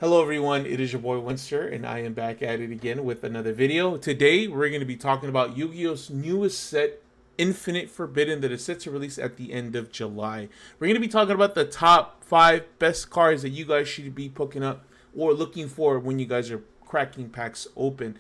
Hello everyone, it is your boy Winster, and I am back at it again with another video. Today we're going to be talking about Yu-Gi-Oh's newest set, Infinite Forbidden, that is set to release at the end of July. We're going to be talking about the top 5 best cards that you guys should be picking up or looking for when you guys are cracking packs open.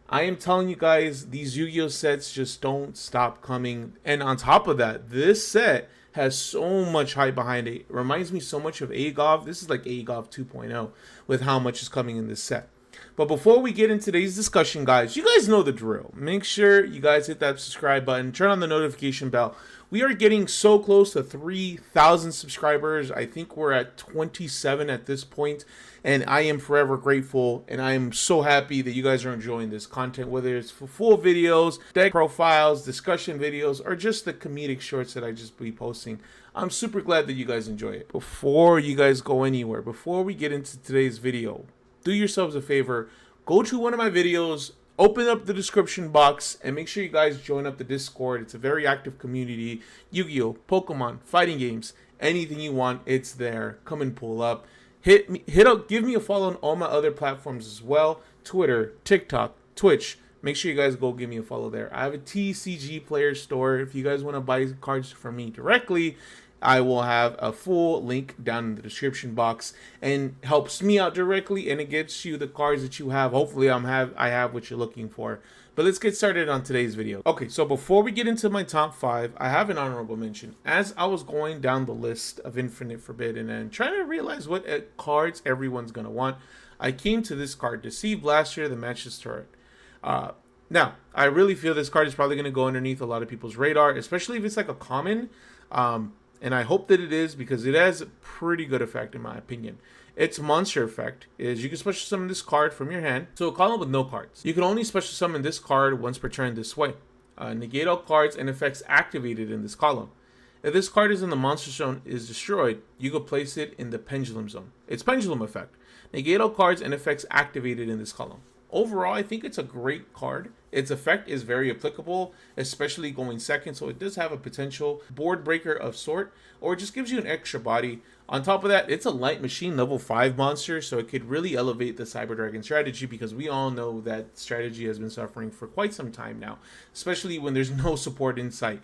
I am telling you guys, these Yu-Gi-Oh sets just don't stop coming. And on top of that, this set has so much hype behind it. It reminds me so much of Agov. This is like Agov 2.0 with how much is coming in this set. But before we get into today's discussion, guys, you guys know the drill. Make sure you guys hit that subscribe button, turn on the notification bell. We are getting so close to 3,000 subscribers. I think we're at 27 at this point, and I am forever grateful, and I am so happy that you guys are enjoying this content, whether it's for full videos, deck profiles, discussion videos, or just the comedic shorts that I just be posting. I'm super glad that you guys enjoy it. Before you guys go anywhere, before we get into today's video, do yourselves a favor, go to one of my videos, open up the description box, and make sure you guys join up the Discord. It's a very active community. Yu-Gi-Oh, Pokemon, fighting games, anything you want, it's there. Come and pull up. Hit up, give me a follow on all my other platforms as well. Twitter, TikTok, Twitch. Make sure you guys go give me a follow there. I have a TCG player store. If you guys want to buy cards from me directly, I will have a full link down in the description box, and helps me out directly, and it gets you the cards that you have. Hopefully I have what you're looking for. But let's get started on today's video. Okay, so before we get into my top 5, I have an honorable mention. As I was going down the list of Infinite Forbidden and trying to realize what cards everyone's going to want, I came to this card, Deceive Blaster, the Matchless Turret. Now, I really feel this card is probably going to go underneath a lot of people's radar, especially if it's like a common. And I hope that it is, because it has a pretty good effect in my opinion. Its monster effect is you can special summon this card from your hand, so a column with no cards. You can only special summon this card once per turn this way. Negate all cards and effects activated in this column. If this card is in the monster zone is destroyed, you can place it in the pendulum zone. Its pendulum effect. Negate all cards and effects activated in this column. Overall, I think it's a great card. Its effect is very applicable, especially going second, so it does have a potential board breaker of sort, or it just gives you an extra body. On top of that, it's a light machine level 5 monster, so it could really elevate the Cyber Dragon strategy, because we all know that strategy has been suffering for quite some time now, especially when there's no support in sight.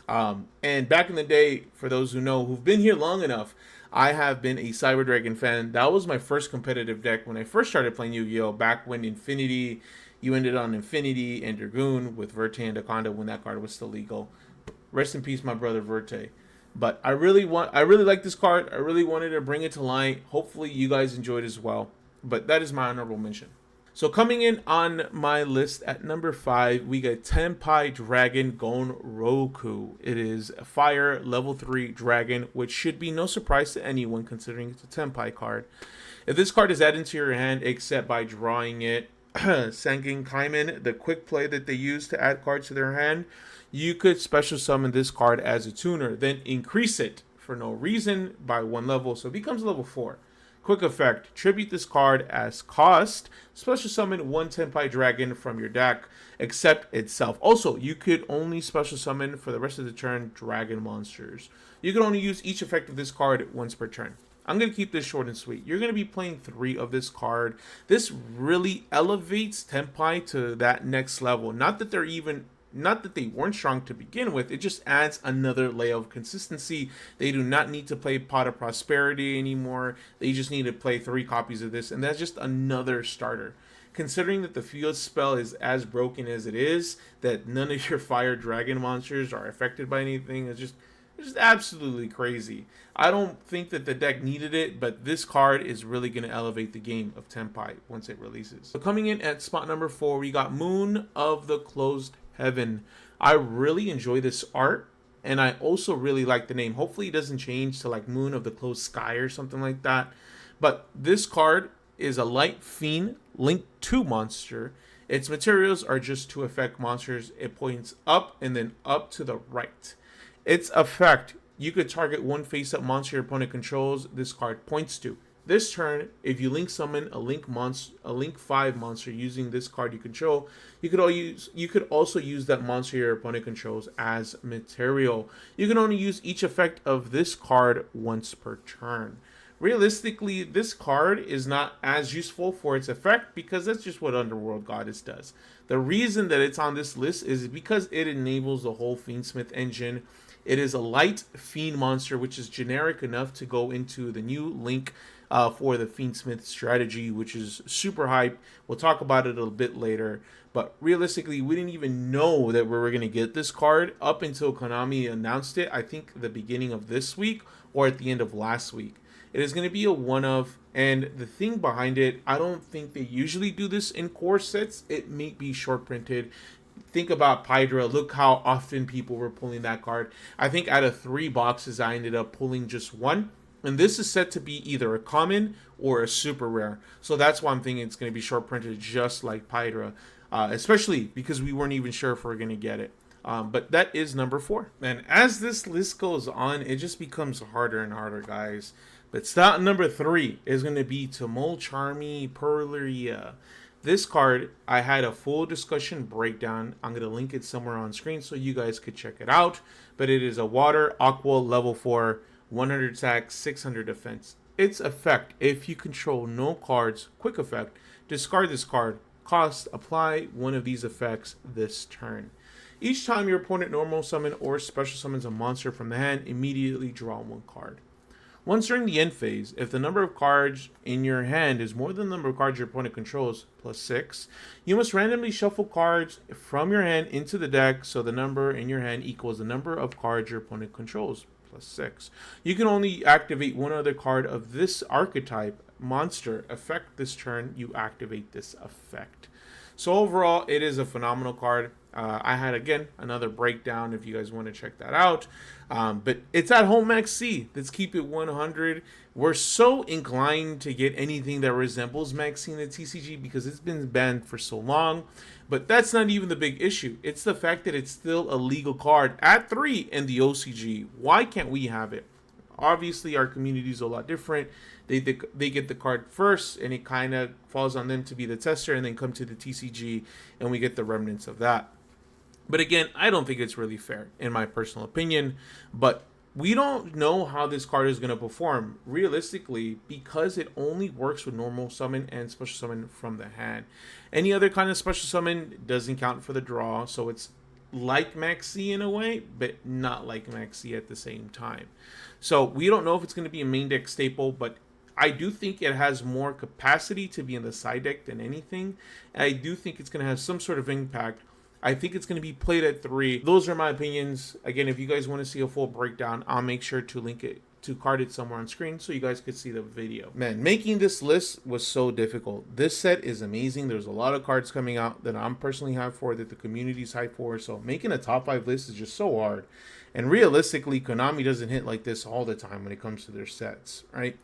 And back in the day, for those who know, who've been here long enough, I have been a Cyber Dragon fan. That was my first competitive deck when I first started playing Yu-Gi-Oh! Back when Infinity, you ended on Infinity and Dragoon with Verte and Dakonda when that card was still legal. Rest in peace, my brother Verte. But I really like this card. I really wanted to bring it to light. Hopefully you guys enjoyed as well. But that is my honorable mention. So coming in on my list at number 5, we got Tenpai Dragon Gon Roku. It is a fire level 3 dragon, which should be no surprise to anyone considering it's a Tenpai card. If this card is added to your hand, except by drawing it, Sangin Kaiman, the quick play that they use to add cards to their hand, you could special summon this card as a tuner, then increase it for no reason by 1 level, so it becomes level 4. Quick effect, tribute this card as cost, special summon 1 Tenpai Dragon from your deck, except itself. Also, you could only special summon for the rest of the turn dragon monsters. You can only use each effect of this card once per turn. I'm going to keep this short and sweet. You're going to be playing 3 of this card. This really elevates Tenpai to that next level. Not that they weren't strong to begin with, it just adds another layer of consistency. They do not need to play Pot of Prosperity anymore. They just need to play 3 copies of this, and that's just another starter. Considering that the field spell is as broken as it is, that none of your fire dragon monsters are affected by anything, it's just absolutely crazy. I don't think that the deck needed it, but this card is really going to elevate the game of Tenpai once it releases. So coming in at spot number 4, we got Moon of the Closed Heaven. I really enjoy this art, and I also really like the name. Hopefully it doesn't change to like Moon of the Closed Sky or something like that. But this card is a light fiend Link 2 monster. Its materials are just to affect monsters. It points up and then up to the right. Its effect, you could target 1 face-up monster your opponent controls this card points to. This turn, if you link summon a link 5 monster using this card you control, you could also use that monster your opponent controls as material. You can only use each effect of this card once per turn. realistically, this card is not as useful for its effect because that's just what Underworld Goddess does. The reason that it's on this list is because it enables the whole Fiendsmith engine. It is a light fiend monster, which is generic enough to go into the new link for the Fiendsmith strategy, which is super hype. We'll talk about it a little bit later. But realistically, we didn't even know that we were going to get this card up until Konami announced it, I think the beginning of this week or at the end of last week. It is going to be a one-of, and the thing behind it, I don't think they usually do this in core sets. It may be short printed. Think about Pydra. Look how often people were pulling that card. I think out of 3 boxes, I ended up pulling just 1. And this is set to be either a common or a super rare. So that's why I'm thinking it's going to be short printed just like Pydra. Especially because we weren't even sure if we're going to get it. But that is number 4. And as this list goes on, it just becomes harder and harder, guys. But slot number 3 is going to be Tomol Charmy Perleria. This card, I had a full discussion breakdown. I'm going to link it somewhere on screen so you guys could check it out. But it is a water, aqua, level 4, 100 attack, 600 defense. Its effect, if you control no cards, quick effect, discard this card. Cost, apply one of these effects this turn. Each time your opponent normal summon or special summons a monster from the hand, immediately draw 1 card. Once during the end phase, if the number of cards in your hand is more than the number of cards your opponent controls, plus 6, you must randomly shuffle cards from your hand into the deck so the number in your hand equals the number of cards your opponent controls, plus 6. You can only activate one other card of this archetype monster effect this turn. You activate this effect. So overall, it is a phenomenal card. I had, again, another breakdown if you guys want to check that out. But it's at Home Maxi. Let's keep it 100. We're so inclined to get anything that resembles Maxi in the TCG because it's been banned for so long. But that's not even the big issue. It's the fact that it's still a legal card at 3 in the OCG. Why can't we have it? Obviously, our community is a lot different. They get the card first, and it kind of falls on them to be the tester, and then come to the TCG, and we get the remnants of that. But again, I don't think it's really fair, in my personal opinion. But we don't know how this card is going to perform, realistically, because it only works with normal summon and special summon from the hand. Any other kind of special summon doesn't count for the draw, so it's like Maxi in a way, but not like Maxi at the same time. So we don't know if it's going to be a main deck staple, but I do think it has more capacity to be in the side deck than anything. And I do think it's going to have some sort of impact. I think it's going to be played at 3. Those are my opinions. Again, if you guys want to see a full breakdown, I'll make sure to link it, to card it somewhere on screen so you guys could see the video. Man, making this list was so difficult. This set is amazing. There's a lot of cards coming out that I'm personally hyped for, that the community's hyped for. So making a top 5 list is just so hard. And realistically, Konami doesn't hit like this all the time when it comes to their sets, right?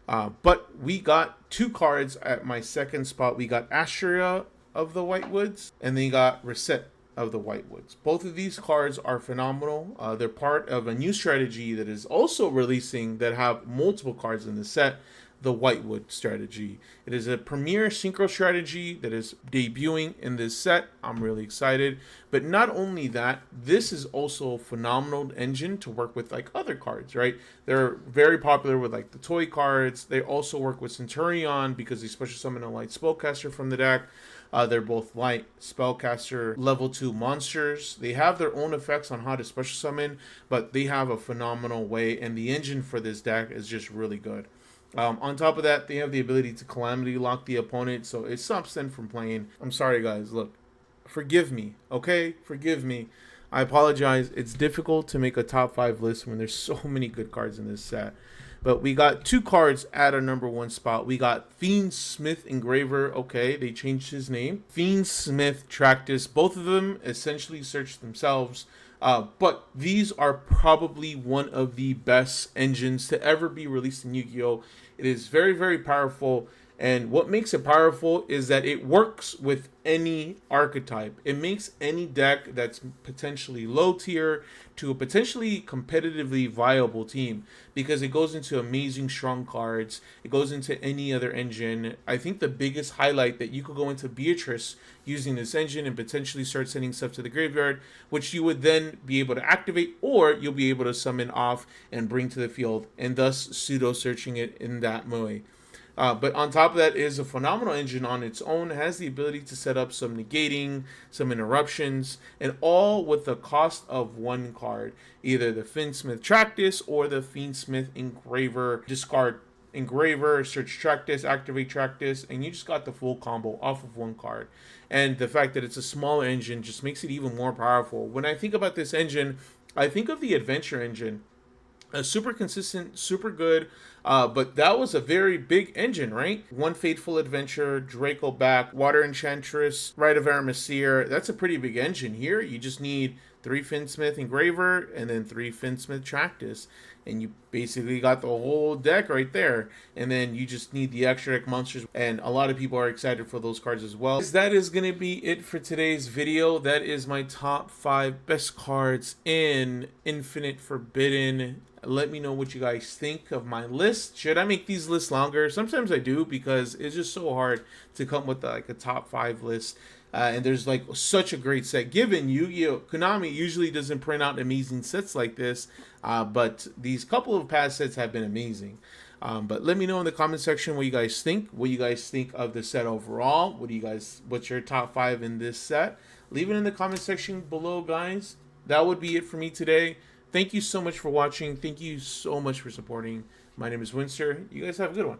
But we got 2 cards at my second spot. We got Astria of the Whitewoods, and then you got Reset of the Whitewoods. Both of these cards are phenomenal. They're part of a new strategy that is also releasing that have multiple cards in the set, the Whitewood strategy. It is a premier synchro strategy that is debuting in this set. I'm really excited. But not only that, this is also a phenomenal engine to work with like other cards, right? They're very popular with like the toy cards. They also work with Centurion because they special summon a light spellcaster from the deck. They're both light spellcaster level 2 monsters. They have their own effects on how to special summon, but they have a phenomenal way, and the engine for this deck is just really good. On top of that, they have the ability to calamity lock the opponent, so it stops them from playing. I'm sorry, guys. Look, forgive me, okay? Forgive me. I apologize. It's difficult to make a top 5 list when there's so many good cards in this set. But we got 2 cards at our number 1 spot. We got Fiendsmith Engraver. Okay, they changed his name. Fiendsmith Tractus. Both of them essentially search themselves. But these are probably one of the best engines to ever be released in Yu-Gi-Oh! It is very, very powerful. And what makes it powerful is that it works with any archetype. It makes any deck that's potentially low tier to a potentially competitively viable team because it goes into amazing strong cards. It goes into any other engine. I think the biggest highlight that you could go into Beatrice using this engine and potentially start sending stuff to the graveyard, which you would then be able to activate, or you'll be able to summon off and bring to the field, and thus pseudo searching it in that way. But on top of that is a phenomenal engine on its own. It has the ability to set up some negating, some interruptions, and all with the cost of one card. Either the Fiendsmith Tractus or the Fiendsmith Engraver. Discard Engraver, search Tractus, activate Tractus, and you just got the full combo off of one card. And the fact that it's a smaller engine just makes it even more powerful. When I think about this engine, I think of the Adventure engine. Super consistent, super good, but that was a very big engine, right? One Fateful Adventure, Draco back, Water Enchantress, Rite of Aramasir. That's a pretty big engine here. You just need 3 Fiendsmith Engraver and then 3 Fiendsmith Tractus, and you basically got the whole deck right there. And then you just need the extra deck monsters, and a lot of people are excited for those cards as well. That is going to be it for today's video. That is my top 5 best cards in Infinite Forbidden. Let me know what you guys think of my list. Should I make these lists longer? Sometimes I do, because it's just so hard to come with like a top 5 list. And there's like such a great set. Given Yu-Gi-Oh! Konami usually doesn't print out amazing sets like this, but these couple of past sets have been amazing. But let me know in the comment section what you guys think. What you guys think of the set overall. What's your top 5 in this set? Leave it in the comment section below, guys. That would be it for me today. Thank you so much for watching. Thank you so much for supporting. My name is Winster. You guys have a good one.